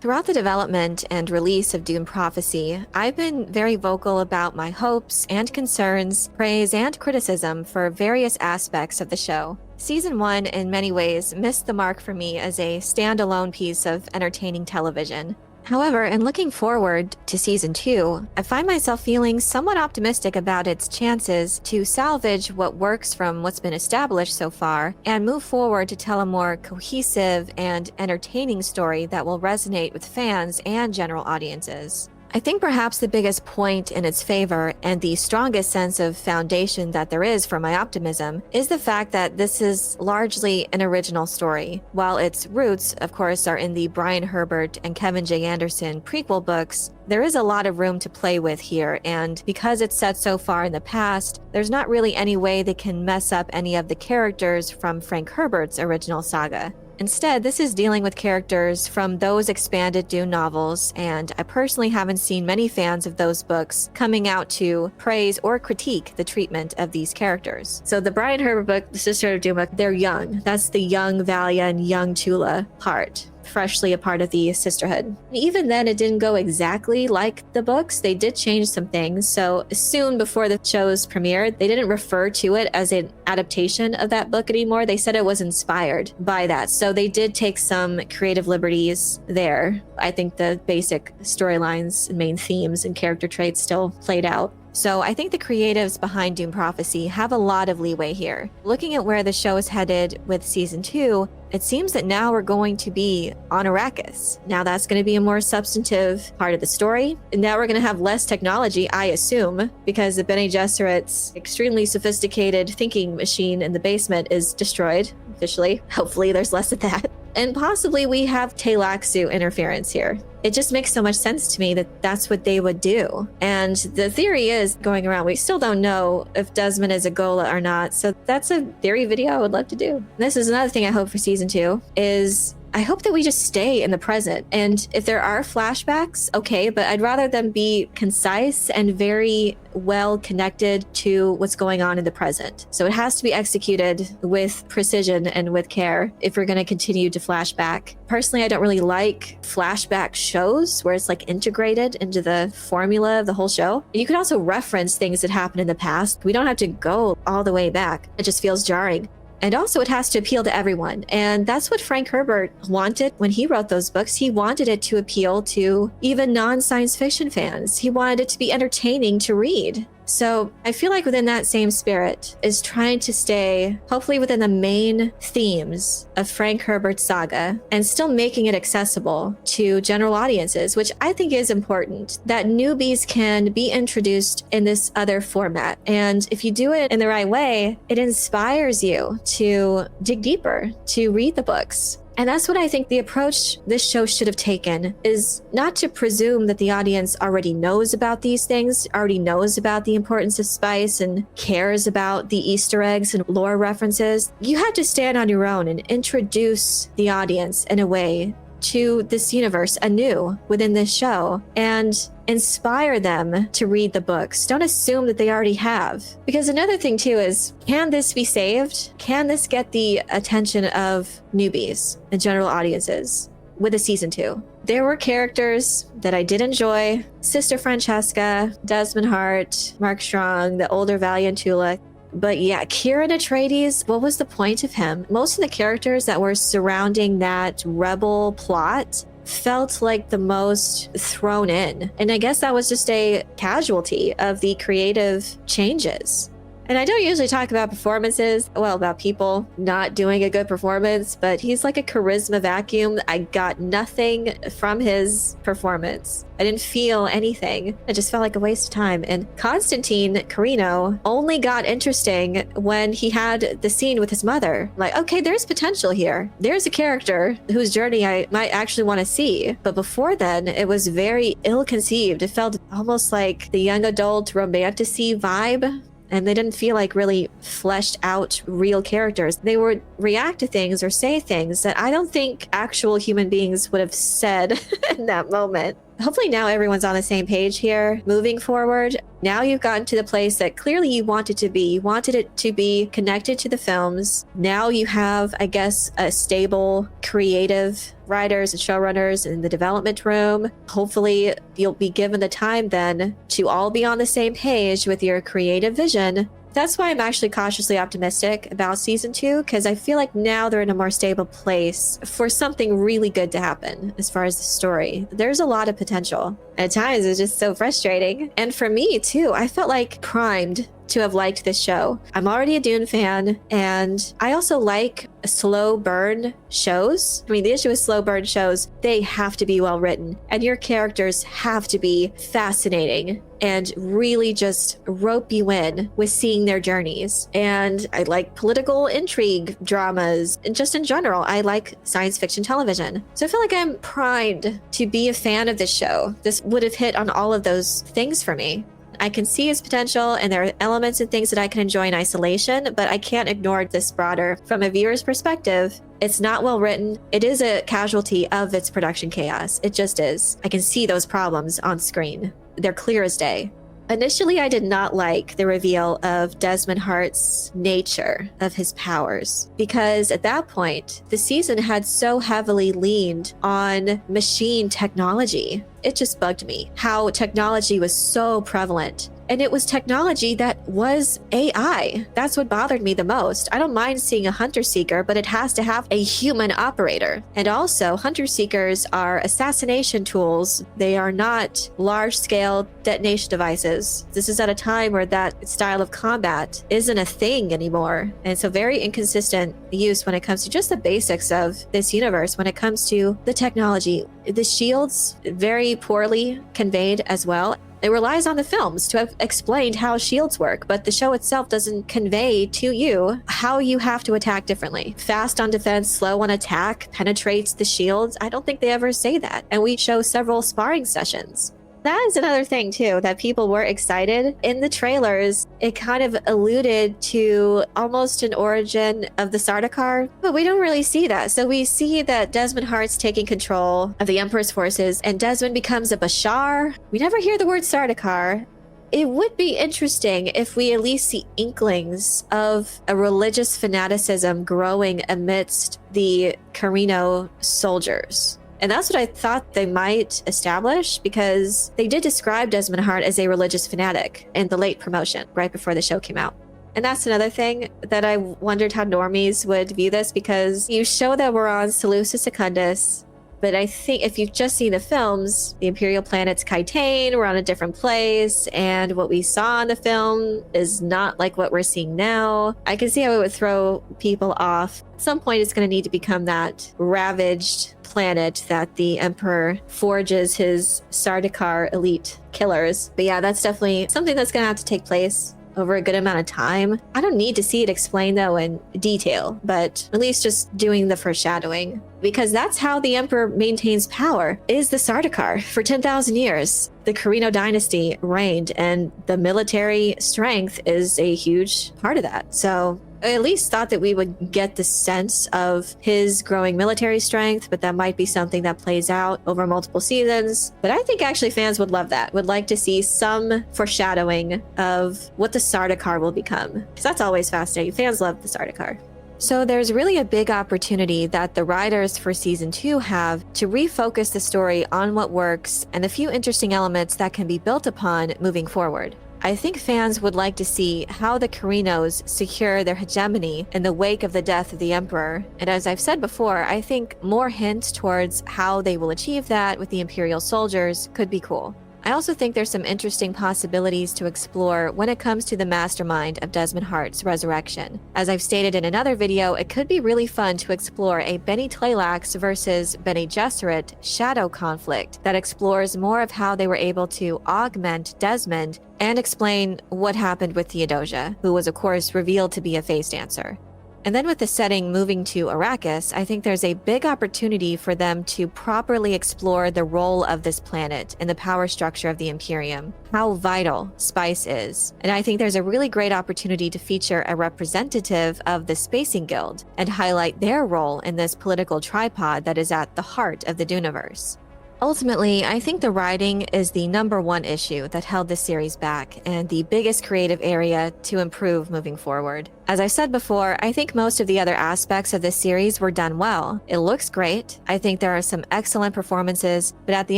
Throughout the development and release of Dune Prophecy, I've been very vocal about my hopes and concerns, praise and criticism for various aspects of the show. Season 1 in many ways missed the mark for me as a standalone piece of entertaining television. However, in looking forward to Season 2, I find myself feeling somewhat optimistic about its chances to salvage what works from what's been established so far and move forward to tell a more cohesive and entertaining story that will resonate with fans and general audiences. I think perhaps the biggest point in its favor and the strongest sense of foundation that there is for my optimism is the fact that this is largely an original story. While its roots, of course, are in the Brian Herbert and Kevin J. Anderson prequel books, there is a lot of room to play with here, and because it's set so far in the past, there's not really any way they can mess up any of the characters from Frank Herbert's original saga. Instead, this is dealing with characters from those expanded Dune novels, and I personally haven't seen many fans of those books coming out to praise or critique the treatment of these characters. So the Brian Herbert book, the Sisterhood of Dune book, they're young. That's the young Valia and young Tula part. Freshly a part of the Sisterhood. Even then, it didn't go exactly like the books. They did change some things. So soon before the show's premiere, they didn't refer to it as an adaptation of that book anymore. They said it was inspired by that. So they did take some creative liberties there. I think the basic storylines, main themes, and character traits still played out. So I think the creatives behind Dune Prophecy have a lot of leeway here. Looking at where the show is headed with Season 2, it seems that now we're going to be on Arrakis. Now that's going to be a more substantive part of the story. And now we're going to have less technology, I assume, because the Bene Gesserit's extremely sophisticated thinking machine in the basement is destroyed, officially. Hopefully there's less of that. And possibly we have Tleilaxu interference here. It just makes so much sense to me that that's what they would do. And the theory is going around, we still don't know if Desmond is a Gola or not. So that's a theory video I would love to do. This is another thing I hope for Season 2 is I hope that we just stay in the present. And if there are flashbacks, okay, but I'd rather them be concise and very well connected to what's going on in the present. So it has to be executed with precision and with care if we're going to continue to flashback. Personally, I don't really like flashback shows where it's like integrated into the formula of the whole show. You could also reference things that happened in the past. We don't have to go all the way back. It just feels jarring. And also it has to appeal to everyone. And that's what Frank Herbert wanted when he wrote those books. He wanted it to appeal to even non-science fiction fans. He wanted it to be entertaining to read. So I feel like within that same spirit is trying to stay hopefully within the main themes of Frank Herbert's saga and still making it accessible to general audiences, which I think is important, that newbies can be introduced in this other format. And if you do it in the right way, it inspires you to dig deeper, to read the books. And that's what I think the approach this show should have taken, is not to presume that the audience already knows about these things, already knows about the importance of spice and cares about the Easter eggs and lore references. You have to stand on your own and introduce the audience in a way to this universe anew within this show and inspire them to read the books. Don't assume that they already have. Because another thing too is, can this be saved? Can this get the attention of newbies and general audiences with a Season 2? There were characters that I did enjoy. Sister Francesca, Desmond Hart, Mark Strong, the older Valiant Tula. But yeah, Kieran Atreides, what was the point of him? Most of the characters that were surrounding that rebel plot felt like the most thrown in. And I guess that was just a casualty of the creative changes. And I don't usually talk about performances, well, about people not doing a good performance, but he's like a charisma vacuum. I got nothing from his performance. I didn't feel anything. It just felt like a waste of time. And Constantine Carino only got interesting when he had the scene with his mother. Like, okay, there's potential here. There's a character whose journey I might actually want to see. But before then, it was very ill-conceived. It felt almost like the young adult romantasy vibe. And they didn't feel like really fleshed out real characters. They would react to things or say things that I don't think actual human beings would have said in that moment. Hopefully now everyone's on the same page here. Moving forward, now you've gotten to the place that clearly you wanted to be. You wanted it to be connected to the films. Now you have, I guess, a stable, creative writers and showrunners in the development room. Hopefully you'll be given the time then to all be on the same page with your creative vision. That's why I'm actually cautiously optimistic about season 2, because I feel like now they're in a more stable place for something really good to happen as far as the story. There's a lot of potential. At times, it's just so frustrating. And for me, too, I felt like primed to have liked this show. I'm already a Dune fan, and I also like slow burn shows. I mean, the issue with slow burn shows, they have to be well written, and your characters have to be fascinating and really just rope you in with seeing their journeys. And I like political intrigue dramas, and just in general, I like science fiction television. So I feel like I'm primed to be a fan of this show. This would have hit on all of those things for me. I can see its potential, and there are elements and things that I can enjoy in isolation, but I can't ignore this broader. From a viewer's perspective, it's not well written. It is a casualty of its production chaos. It just is. I can see those problems on screen. They're clear as day. Initially, I did not like the reveal of Desmond Hart's nature of his powers, because at that point, the season had so heavily leaned on machine technology. It just bugged me how technology was so prevalent. And it was technology that was AI. That's what bothered me the most. I don't mind seeing a hunter seeker, but it has to have a human operator. And also, hunter seekers are assassination tools. They are not large-scale detonation devices. This is at a time where that style of combat isn't a thing anymore. And so very inconsistent use when it comes to just the basics of this universe, when it comes to the technology. The shields, very poorly conveyed as well. It relies on the films to have explained how shields work, but the show itself doesn't convey to you how you have to attack differently. Fast on defense, slow on attack, penetrates the shields. I don't think they ever say that. And we show several sparring sessions. That is another thing, too, that people were excited. In the trailers, it kind of alluded to almost an origin of the Sardaukar, but we don't really see that. So we see that Desmond Hart's taking control of the Emperor's forces, and Desmond becomes a Bashar. We never hear the word Sardaukar. It would be interesting if we at least see inklings of a religious fanaticism growing amidst the Carino soldiers. And that's what I thought they might establish, because they did describe Desmond Hart as a religious fanatic in the late promotion, right before the show came out. And that's another thing that I wondered how normies would view this, because you show that we're on Seleucus Secundus, but I think if you've just seen the films, the Imperial planet's Kitane, we're on a different place, and what we saw in the film is not like what we're seeing now. I can see how it would throw people off. At some point, it's going to need to become that ravaged planet that the Emperor forges his Sardaukar elite killers. But yeah, that's definitely something that's going to have to take place over a good amount of time. I don't need to see it explained though in detail, but at least just doing the foreshadowing, because that's how the Emperor maintains power, is the Sardaukar. For 10,000 years, the Carino dynasty reigned, and the military strength is a huge part of that. So I at least thought that we would get the sense of his growing military strength, but that might be something that plays out over multiple seasons. But I think actually fans would love that, would like to see some foreshadowing of what the Sardaukar will become, because that's always fascinating. Fans love the Sardaukar. So there's really a big opportunity that the writers for season 2 have to refocus the story on what works and the few interesting elements that can be built upon moving forward. I think fans would like to see how the Carinos secure their hegemony in the wake of the death of the Emperor. And as I've said before, I think more hints towards how they will achieve that with the Imperial soldiers could be cool. I also think there's some interesting possibilities to explore when it comes to the mastermind of Desmond Hart's resurrection. As I've stated in another video, it could be really fun to explore a Bene Tleilax versus Bene Gesserit shadow conflict that explores more of how they were able to augment Desmond and explain what happened with Theodosia, who was of course revealed to be a face dancer. And then with the setting moving to Arrakis, I think there's a big opportunity for them to properly explore the role of this planet and the power structure of the Imperium, how vital spice is. And I think there's a really great opportunity to feature a representative of the Spacing Guild and highlight their role in this political tripod that is at the heart of the Duneverse. Ultimately, I think the writing is the number one issue that held this series back and the biggest creative area to improve moving forward. As I said before, I think most of the other aspects of this series were done well. It looks great. I think there are some excellent performances, but at the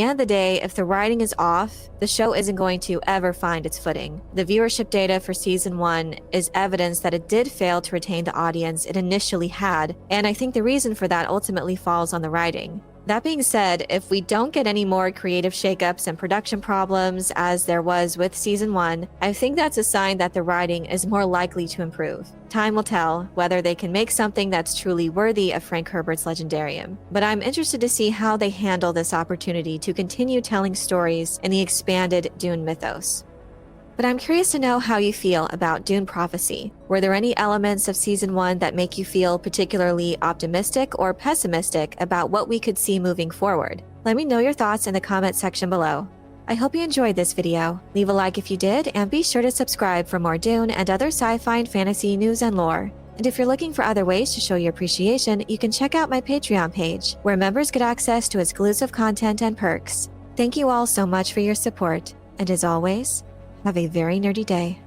end of the day, if the writing is off, the show isn't going to ever find its footing. The viewership data for season 1 is evidence that it did fail to retain the audience it initially had, and I think the reason for that ultimately falls on the writing. That being said, if we don't get any more creative shakeups and production problems as there was with season 1, I think that's a sign that the writing is more likely to improve. Time will tell whether they can make something that's truly worthy of Frank Herbert's Legendarium, but I'm interested to see how they handle this opportunity to continue telling stories in the expanded Dune mythos. But I'm curious to know how you feel about Dune Prophecy. Were there any elements of Season 1 that make you feel particularly optimistic or pessimistic about what we could see moving forward? Let me know your thoughts in the comment section below. I hope you enjoyed this video. Leave a like if you did, and be sure to subscribe for more Dune and other sci-fi and fantasy news and lore. And if you're looking for other ways to show your appreciation, you can check out my Patreon page, where members get access to exclusive content and perks. Thank you all so much for your support, and as always, have a very nerdy day.